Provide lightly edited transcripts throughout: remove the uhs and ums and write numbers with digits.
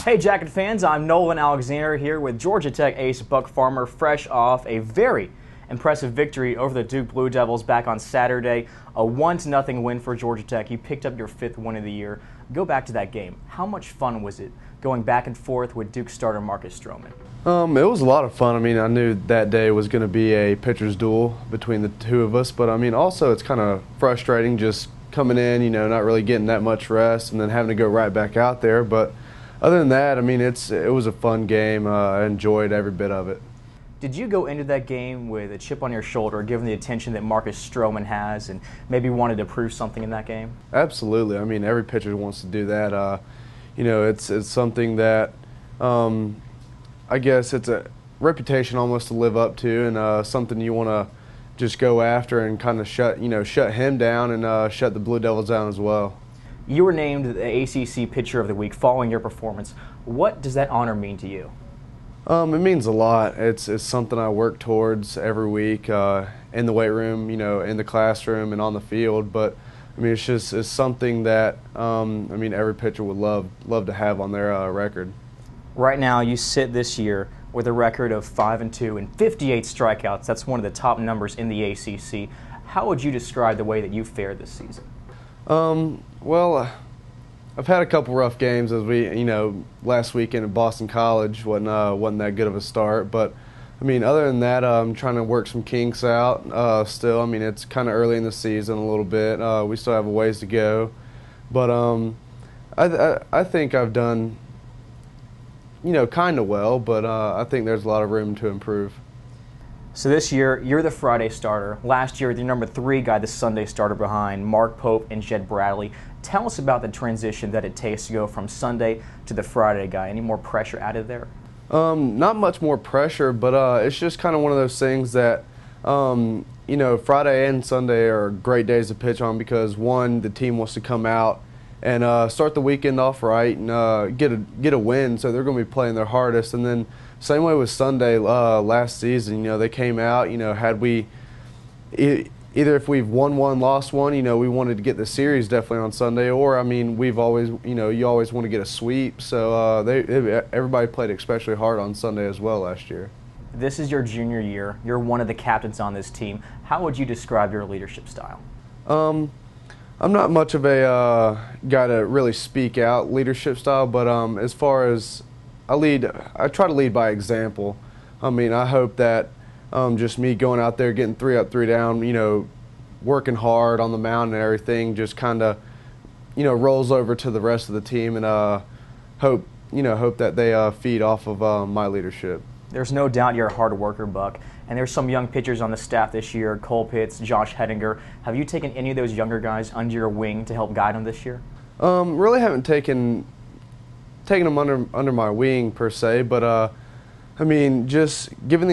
Hey Jacket fans, I'm Nolan Alexander here with Georgia Tech ace Buck Farmer, fresh off a very impressive victory over the Duke Blue Devils back on Saturday. A 1-0 win for Georgia Tech. You picked up your 5th win of the year. Go back to that game. How much fun was it going back and forth with Duke starter Marcus Stroman? It was a lot of fun. I mean, I knew that day was going to be a pitcher's duel between the two of us, but I mean, also it's kind of frustrating just coming in, not really getting that much rest and then having to go right back out there. But other than that, I mean, it was a fun game. I enjoyed every bit of it. Did you go into that game with a chip on your shoulder, given the attention that Marcus Stroman has, and maybe wanted to prove something in that game? Absolutely. I mean, every pitcher wants to do that. It's something that I guess it's a reputation almost to live up to, and something you want to just go after and kind of shut him down and shut the Blue Devils down as well. You were named the ACC Pitcher of the Week following your performance. What does that honor mean to you? It means a lot. It's something I work towards every week in the weight room, in the classroom and on the field. But I mean, it's something that every pitcher would love to have on their record. Right now, you sit this year with a record of 5-2 and 58 strikeouts. That's one of the top numbers in the ACC. How would you describe the way that you fared this season? Well, I've had a couple rough games, as last weekend at Boston College wasn't that good of a start. But I mean, other than that, I'm trying to work some kinks out still. I mean, it's kind of early in the season a little bit. We still have a ways to go, but I think I've done kind of well. But I think there's a lot of room to improve. So this year, you're the Friday starter. Last year, the number 3 guy, the Sunday starter behind Mark Pope and Jed Bradley. Tell us about the transition that it takes to go from Sunday to the Friday guy. Any more pressure added there? Not much more pressure, but it's just kind of one of those things that, Friday and Sunday are great days to pitch on because, one, the team wants to come out and start the weekend off right and get a win, so they're going to be playing their hardest. And then same way with Sunday last season, they came out, had we either if we've won one, lost one, we wanted to get the series definitely on Sunday, or I mean, we've always, you always want to get a sweep. So everybody played especially hard on Sunday as well last year. This is your junior year. You're one of the captains on this team. How would you describe your leadership style? I'm not much of a guy to really speak out leadership style, but as far as I try to lead by example. I mean, I hope that just me going out there, getting 3 up, 3 down, working hard on the mound and everything, just kind of, rolls over to the rest of the team, and hope that they feed off of my leadership. There's no doubt you're a hard worker, Buck. And there's some young pitchers on the staff this year, Cole Pitts, Josh Hettinger. Have you taken any of those younger guys under your wing to help guide them this year? Really haven't taken them under my wing per se, but I mean, just giving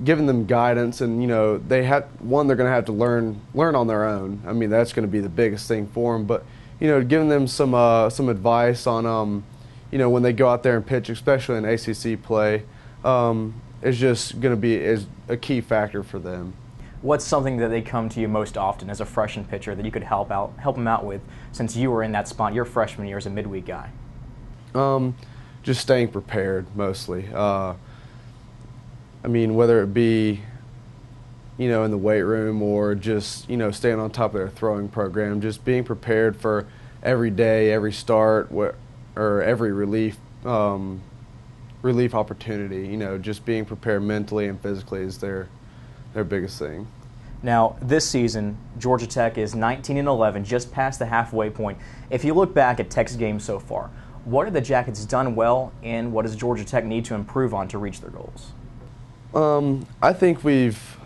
them guidance, and they're going to have to learn on their own. I mean, that's going to be the biggest thing for them. But giving them some advice on when they go out there and pitch, especially in ACC play, is just going to be a key factor for them. What's something that they come to you most often as a freshman pitcher that you could help them out with, since you were in that spot your freshman year as a midweek guy? Just staying prepared mostly. I mean, whether it be, in the weight room or just, staying on top of their throwing program, just being prepared for every day, every start, or every relief opportunity. Just being prepared mentally and physically is their biggest thing. Now, this season, Georgia Tech is 19-11, just past the halfway point. If you look back at Tech's games so far, what have the Jackets done well, and what does Georgia Tech need to improve on to reach their goals? I think we've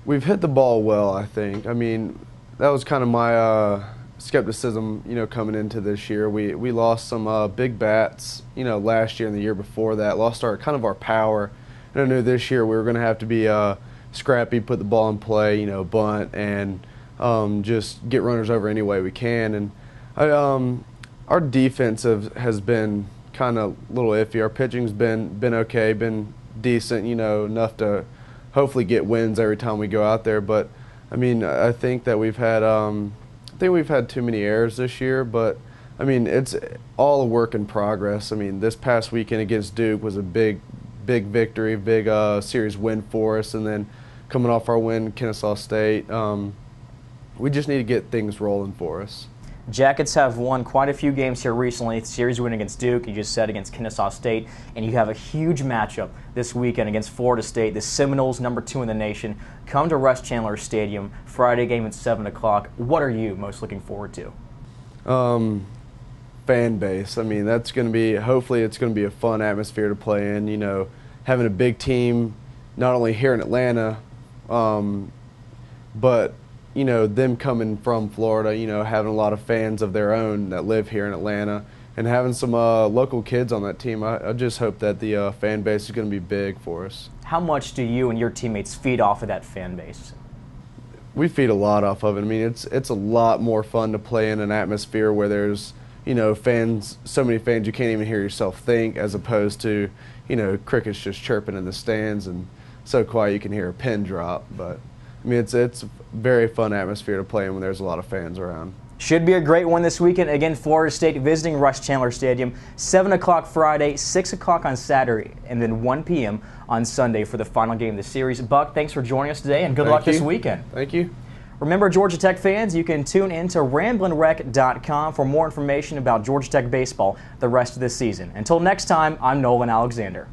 hit the ball well, I think. I mean, that was kind of my skepticism, coming into this year. We lost some big bats, last year and the year before that, lost our power. And I knew this year we were going to have to be scrappy, put the ball in play, bunt, and just get runners over any way we can. And our defense has been kind of a little iffy. Our pitching's been okay, been decent, enough to hopefully get wins every time we go out there. But I mean, I think that we've had too many errors this year. But I mean, it's all a work in progress. I mean, this past weekend against Duke was a big victory, big series win for us, and then coming off our win, Kennesaw State, we just need to get things rolling for us. Jackets have won quite a few games here recently. Series win against Duke, you just said, against Kennesaw State, and you have a huge matchup this weekend against Florida State. The Seminoles, #2 in the nation, come to Rush Chandler Stadium. Friday game at 7 o'clock. What are you most looking forward to? Fan base. I mean, that's going to be, hopefully it's going to be a fun atmosphere to play in. You know, having a big team, not only here in Atlanta, but you know, them coming from Florida, you know, having a lot of fans of their own that live here in Atlanta, and having some local kids on that team. I just hope that the fan base is going to be big for us. How much do you and your teammates feed off of that fan base? We feed a lot off of it. I mean, it's a lot more fun to play in an atmosphere where there's, you know, fans, so many fans you can't even hear yourself think, as opposed to, you know, crickets just chirping in the stands and so quiet you can hear a pin drop. But I mean, it's a very fun atmosphere to play in when there's a lot of fans around. Should be a great one this weekend. Again, Florida State visiting Rush Chandler Stadium, 7 o'clock Friday, 6 o'clock on Saturday, and then 1 p.m. on Sunday for the final game of the series. Buck, thanks for joining us today, and good luck this weekend. Thank you. Remember, Georgia Tech fans, you can tune in to RamblinWreck.com for more information about Georgia Tech baseball the rest of this season. Until next time, I'm Nolan Alexander.